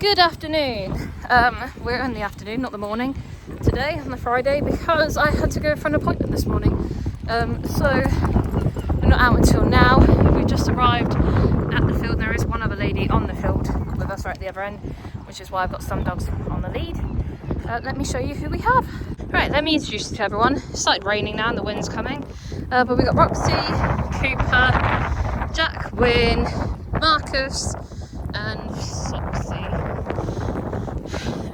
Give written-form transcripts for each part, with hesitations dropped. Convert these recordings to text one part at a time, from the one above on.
Good afternoon. We're in the afternoon, not the morning, today on the Friday because I had to go for an appointment this morning. So we're not out until now. We've just arrived at the field. There is one other lady on the field with us right at the other end, which is why I've got some dogs on the lead. Let me show you who we have. Right, let me introduce you to everyone. It started raining now and the wind's coming. But we've got Roxy, Cooper, Jack, Wynn, Marcus, and Soxy.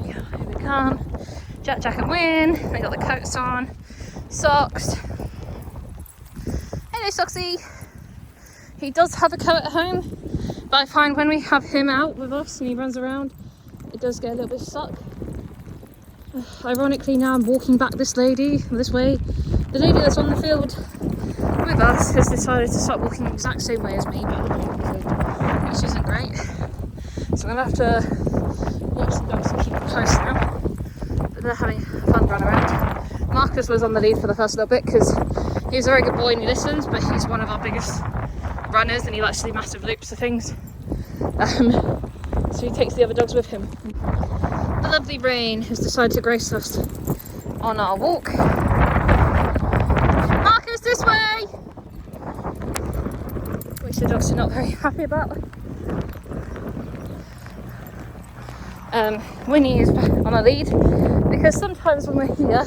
Here we come. Jack and Wynn. They got the coats on. Socks. Hello, Soxy. He does have a coat at home, but I find when we have him out with us and he runs around, it does get a little bit stuck. Ironically, now I'm walking back this way. The lady that's on the field with us has decided to start walking the exact same way as me, but on the field, which isn't great. So I'm going to have to watch the dogs and keep them close now. But they're having a fun run around. Marcus was on the lead for the first little bit because he's a very good boy and he listens, but he's one of our biggest runners and he likes to do massive loops of things. So he takes the other dogs with him. The lovely rain has decided to grace us on our walk. Marcus, this way! Which the dogs are not very happy about. Winnie is back on our lead because sometimes when we're here,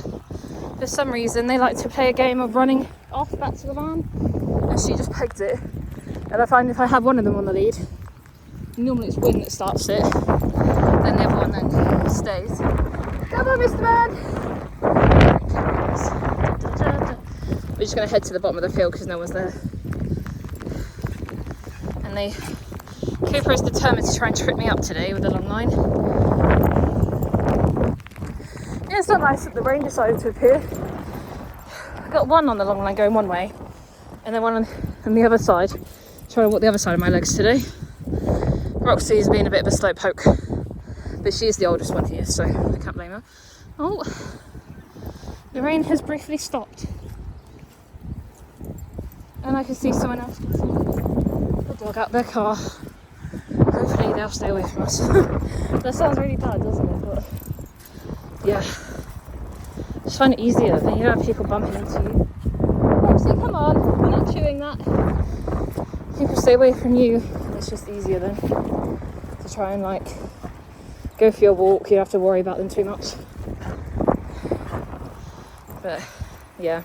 for some reason, they like to play a game of running off back to the van, and she just pegs it. And I find if I have one of them on the lead, normally it's Wynn that starts it, then the other one then stays. Come on, Mr. Man! We're just going to head to the bottom of the field because no one's there. And Cooper is determined to try and trip me up today with the long line. Yeah, it's not nice that the rain decided to appear. I got one on the long line going one way, and then one on the other side, trying to walk the other side of my legs today. Roxy's been a bit of a slow poke, but she's the oldest one here, so I can't blame her. Oh, the rain has briefly stopped. And I can see someone else getting the dog out their car. Hopefully they'll stay away from us. That sounds really bad, doesn't it? But yeah, just find it easier than you don't have people bumping into you. Roxy, come on, we're not chewing that. People stay away from you. It's just easier then to try and go for your walk. You don't have to worry about them too much. But yeah,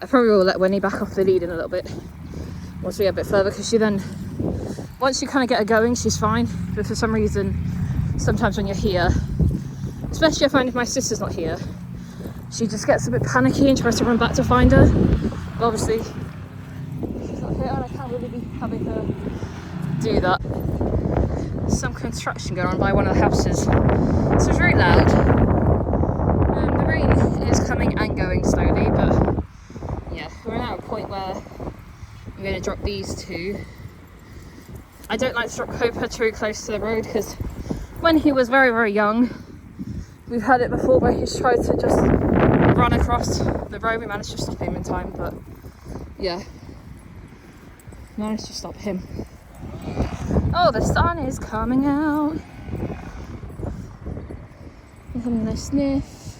I probably will let Winnie back off the lead in a little bit once we get a bit further, because once you kind of get her going, she's fine. But for some reason, sometimes when you're here, especially I find if my sister's not here, she just gets a bit panicky and tries to run back to find her. But obviously, she's not here and I can't really be having her do that. There's some construction going on by one of the houses, so it's very loud. The rain is coming and going slowly, but yeah, we're now at a point where I'm going to drop these two. I don't like to drop Cooper too close to the road because when he was very, very young, we've had it before where he's tried to just run across the road. We managed to stop him in time, but yeah, managed to stop him. Oh, the sun is coming out. I'm having a nice sniff.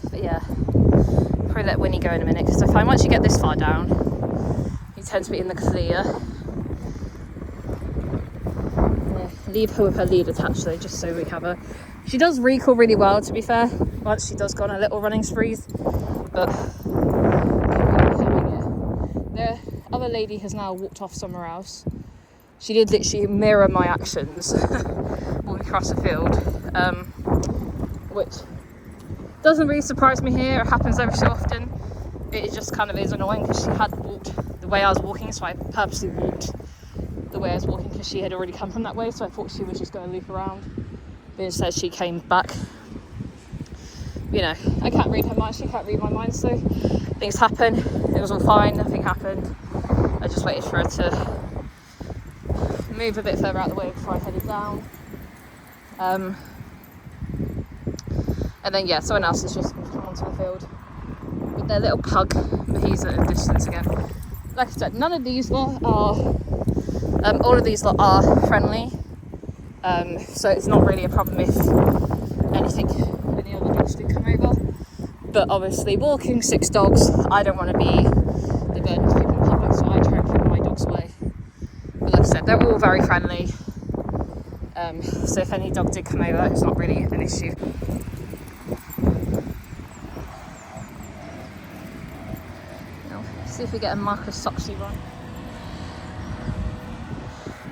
But yeah, probably let Winnie go in a minute because I find once you get this far down, you tend to be in the clear. Yeah, leave her with her lead attached though, just so we have her. She does recall really well, to be fair, once she does go on a little running sprees. But the other lady has now walked off somewhere else. She did literally mirror my actions walking across the field, which doesn't really surprise me here. It happens every so often. It just kind of is annoying because she had walked the way I was walking, so I purposely walked the way I was walking because she had already come from that way, so I thought she was just going to loop around. But instead she came back. You know, I can't read her mind, she can't read my mind, so things happen. It was all fine, nothing happened. I just waited for her to move a bit further out the way before I headed down. And then yeah, someone else has just come onto the field with their little pug, but he's at a distance again. Like I said, none of these lot are, all of these lot are friendly. So it's not really a problem if any other dogs do come over. But obviously walking 6 dogs, I don't want to be the burden to people in public, so I try and keep my dogs away. But like I said, they're all very friendly. So if any dog did come over, it's not really an issue. Now, see if we get a Marcus Soxley run.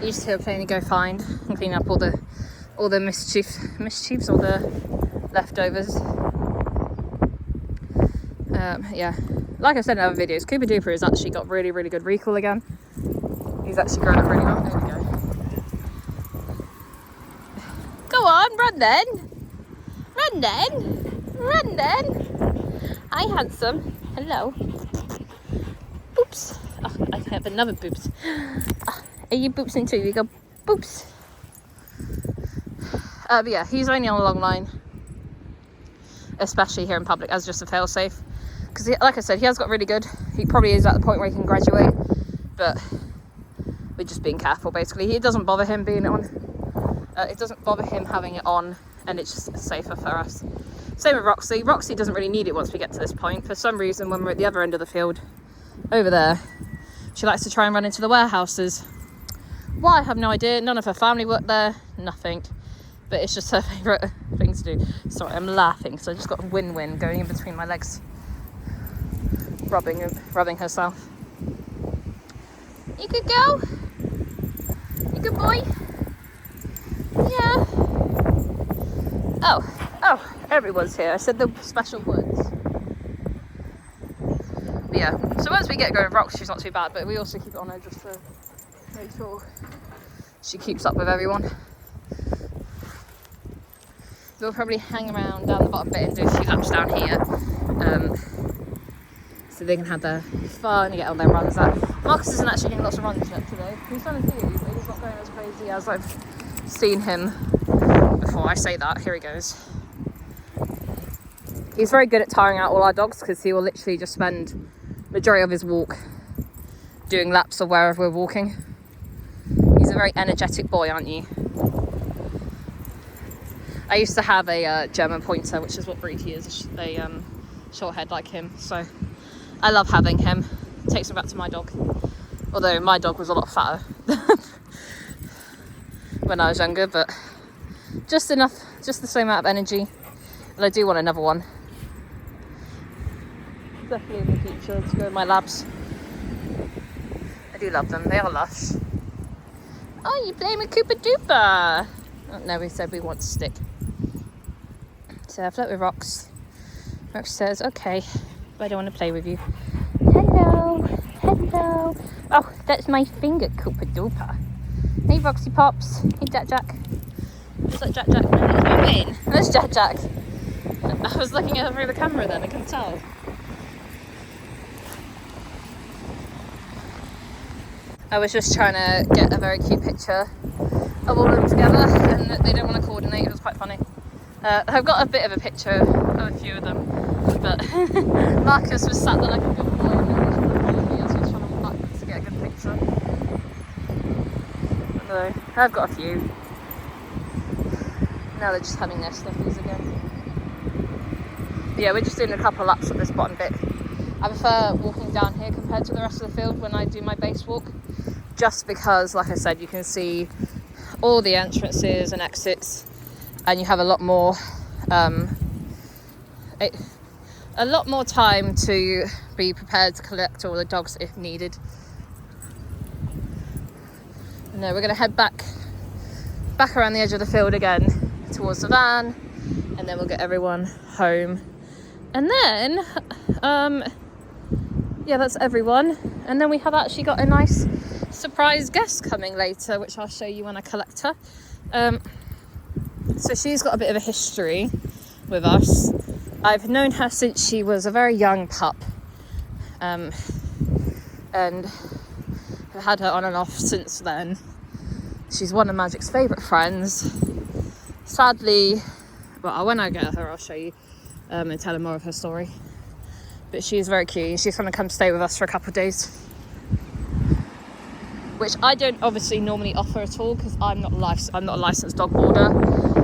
These two are playing to go find and clean up all the mischiefs, all the leftovers. Yeah, like I said in other videos, Cooper Dooper has actually got really, really good recall again. He's actually grown up really well. There we go. Go on, run then. Run then. Run then. Hi, handsome. Hello. Boops. Oh, I have another boops. Are you boopsing too? You go boops. But yeah, he's only on a long line, especially here in public, as just a fail-safe. Because, like I said, he has got really good. He probably is at the point where he can graduate, but we're just being careful, basically. It doesn't bother him being on. It doesn't bother him having it on, and it's just safer for us. Same with Roxy. Roxy doesn't really need it once we get to this point. For some reason, when we're at the other end of the field, over there, she likes to try and run into the warehouses. Why? I have no idea. None of her family work there. Nothing. But it's just her favourite thing to do. Sorry, I'm laughing, so I just got a win-win going in between my legs. Rubbing herself. You good girl? You good boy? Yeah. Oh, everyone's here. I said the special words. But yeah, so once we get going with Rox, she's not too bad, but we also keep it on her just to make sure she keeps up with everyone. We'll probably hang around down the bottom bit and do a few laps down here. So they can have their fun and get on their runs out. Marcus isn't actually getting lots of runs yet today. He's done a few, but he's not going as crazy as I've seen him before. I say that, here he goes. He's very good at tiring out all our dogs because he will literally just spend majority of his walk doing laps of wherever we're walking. He's a very energetic boy, aren't you? I used to have a German pointer, which is what breed he is, a short head like him, so I love having him. Takes me back to my dog, although my dog was a lot fatter when I was younger, but just enough, just the same amount of energy, and I do want another one. Definitely in the future to go with my labs. I do love them, they are lush. Oh, you playing with Cooper Dooper? Oh, no, we said we want to stick. So I flirt with Rox. Rox says, okay, but I don't want to play with you. Hello, hello. Oh, that's my finger, Cooper Dooper. Hey, Roxy Pops. Hey, Jack Jack. What's that, Jack Jack? That's my Wayne. That's Jack Jack. I was looking at her through the camera then, I couldn't tell. I was just trying to get a very cute picture of all of them together, and they don't want to coordinate. It was quite funny. I've got a bit of a picture of a few of them, but Marcus was sat there like a good boy and then he followed me as he was trying to walk backwards to get a good picture. But no, I've got a few. Now they're just having their sniffies again. But yeah, we're just doing a couple of laps at this bottom bit. I prefer walking down here compared to the rest of the field when I do my base walk, just because, like I said, you can see all the entrances and exits, and you have a lot more time to be prepared to collect all the dogs if needed. No, we're going to head back around the edge of the field again towards the van, and then we'll get everyone home, and then yeah, that's everyone. And then we have actually got a nice surprise guest coming later, which I'll show you when I collect her. So she's got a bit of a history with us. I've known her since she was a very young pup, and I've had her on and off since then. She's one of Magic's favourite friends. Sadly, well, when I get her, I'll show you and tell her more of her story. But she's very cute. She's going to come stay with us for a couple of days. which I don't obviously normally offer at all because I'm not a licensed dog boarder,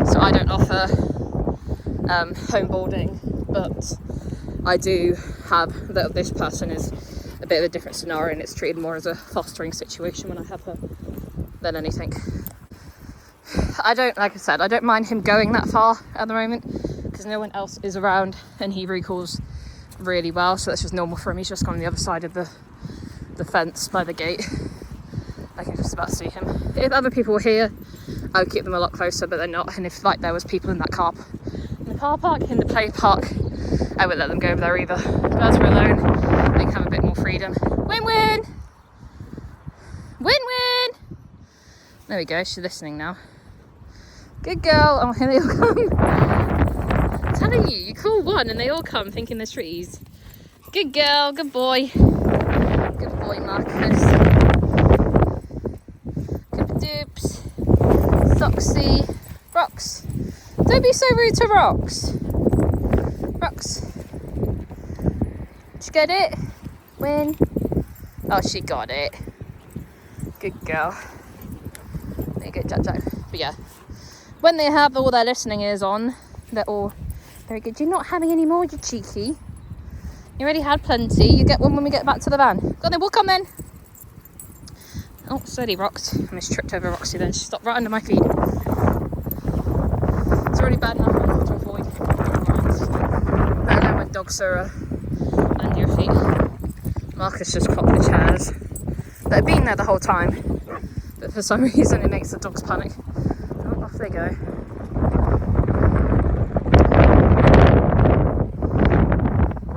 so I don't offer home boarding. But I do have that this person is a bit of a different scenario, and it's treated more as a fostering situation when I have her than anything. Like I said, I don't mind him going that far at the moment because no one else is around, and he recalls really well, so that's just normal for him. He's just gone on the other side of the fence by the gate. I can just about see him. If other people were here, I would keep them a lot closer, but they're not. And if like there was people in the car park, in the play park, I wouldn't let them go over there either. But as we're alone, they can have a bit more freedom. Win-win! Win-win! There we go, she's listening now. Good girl. Oh, here they all come. I'm telling you, you call one and they all come thinking there's trees. Good girl, good boy. Good boy, Marcus. Good dupes. Soxy. Rox. Don't be so rude to Rox. Rox. Did you get it? Win. Oh, she got it. Good girl. There you go, Jack Jack. But yeah, when they have all their listening ears on, they're all very good. You're not having any more, you cheeky. You already had plenty. You get one when we get back to the van. Go on then, we'll come then. Oh, steady, Rox. I almost tripped over Roxy then. She stopped right under my feet. It's already bad enough to avoid. Let alone when dogs are under your feet. Marcus just popped the chairs. They've been there the whole time, but for some reason it makes the dogs panic. Oh, off they go.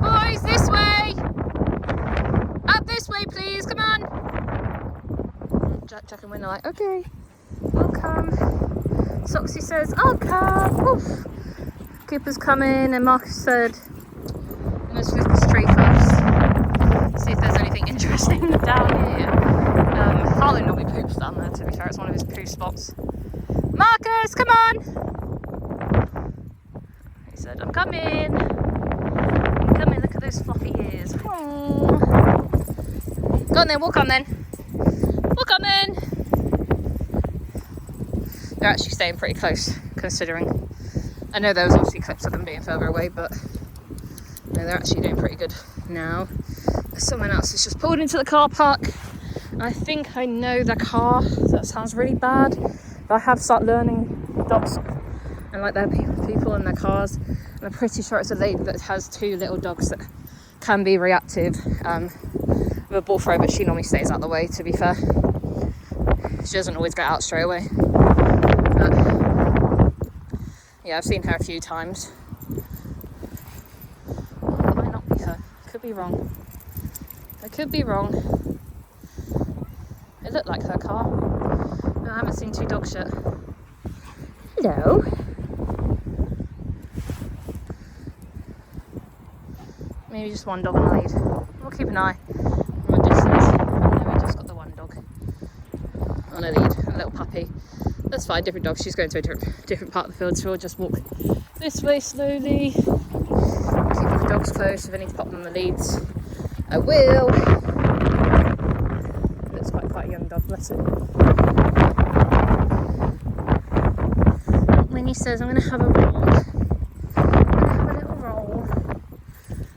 Boys, this way! Up this way, please, come on! Jack and Win are like, okay, we'll come. Soxy says, I'll come. Oof. Cooper's coming, and Marcus said, let's look at this tree first. See if there's anything interesting down here. Harlan normally poops down there, to be fair. It's one of his poo spots. Marcus, come on! He said, I'm coming. I'm coming, look at those fluffy ears. Aww. Go on then, walk on then. Walk on then. They're actually staying pretty close, considering. I know there was obviously clips of them being further away, but no, they're actually doing pretty good now. Someone else has just pulled into the car park. I think I know the car. That sounds really bad, but I have started learning dogs and like their people in their cars. And I'm pretty sure it's a lady that has two little dogs that can be reactive with a ball throw, but she normally stays out of the way, to be fair. She doesn't always get out straight away. But yeah, I've seen her a few times. It might not be her. Could be wrong. I could be wrong. It looked like her car. No, I haven't seen two dogs yet. Hello. Maybe just one dog on the lead. We'll keep an eye from a distance. No, we just got the one dog on a lead, a little puppy. That's fine, different dog. She's going to a different part of the field, so we'll just walk this way slowly. Keep the dogs close. If I need to pop them on the leads, I will. Looks quite a young dog, bless it. Winnie says, I'm going to have a roll. I'm going to have a little roll.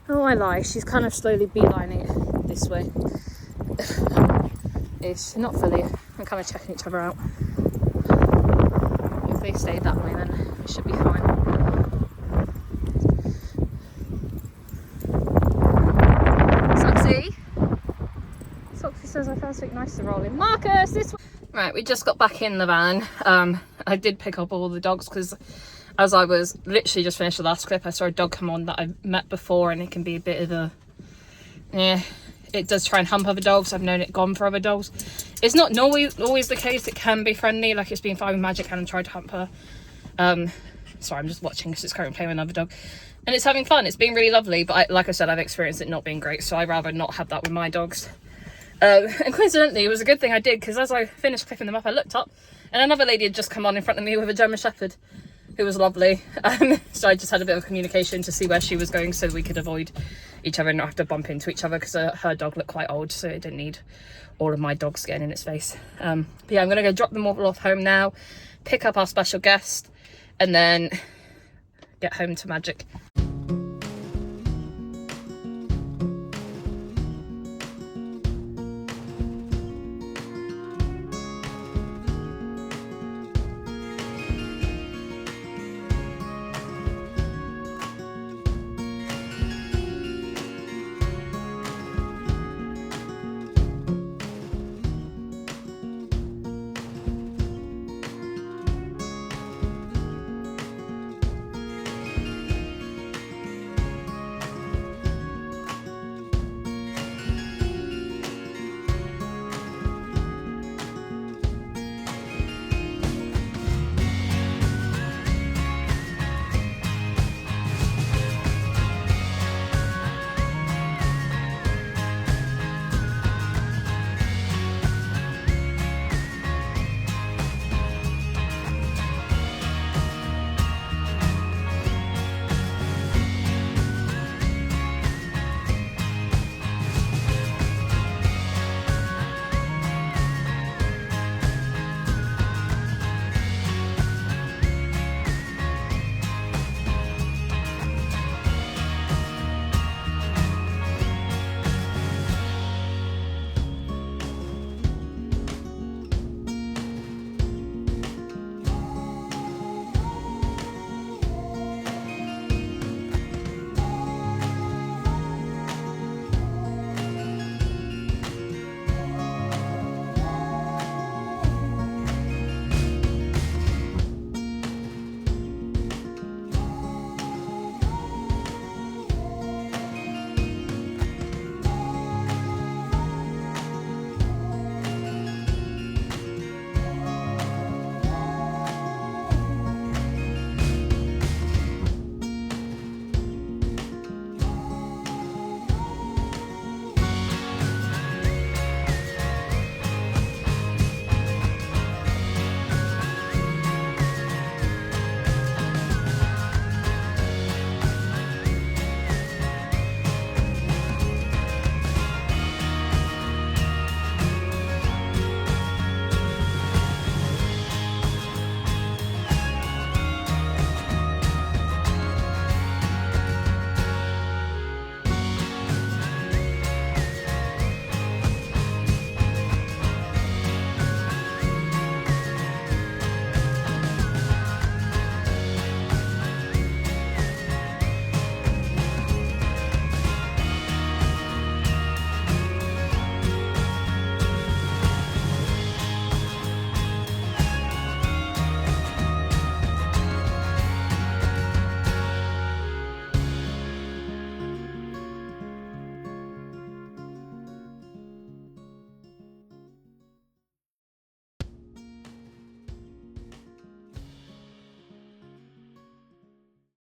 Oh, I lie. She's kind of slowly beelining it this way. Ish. Not fully. I'm kind of checking each other out. If they stay that way, then it should be fine. Soxy says I found something nice to roll in. Marcus, this way. Right, we just got back in the van. I did pick up all the dogs because as I was literally just finished the last clip, I saw a dog come on that I've met before, and it can be a bit of a, yeah, it does try and hump other dogs. I've known it gone for other dogs. It's not always the case. It can be friendly, like it's been fine with Magic and tried to hump her. Sorry, I'm just watching because it's currently playing with another dog. And it's having fun. It's been really lovely, but like I said, I've experienced it not being great, so I'd rather not have that with my dogs. And coincidentally, it was a good thing I did, because as I finished clipping them up, I looked up, and another lady had just come on in front of me with a German Shepherd, who was lovely. So I just had a bit of communication to see where she was going so we could avoid each other and not have to bump into each other, because her dog looked quite old, so it didn't need all of my dogs getting in its face. But yeah, I'm gonna go drop them all off home now, pick up our special guest, and then get home to Magic.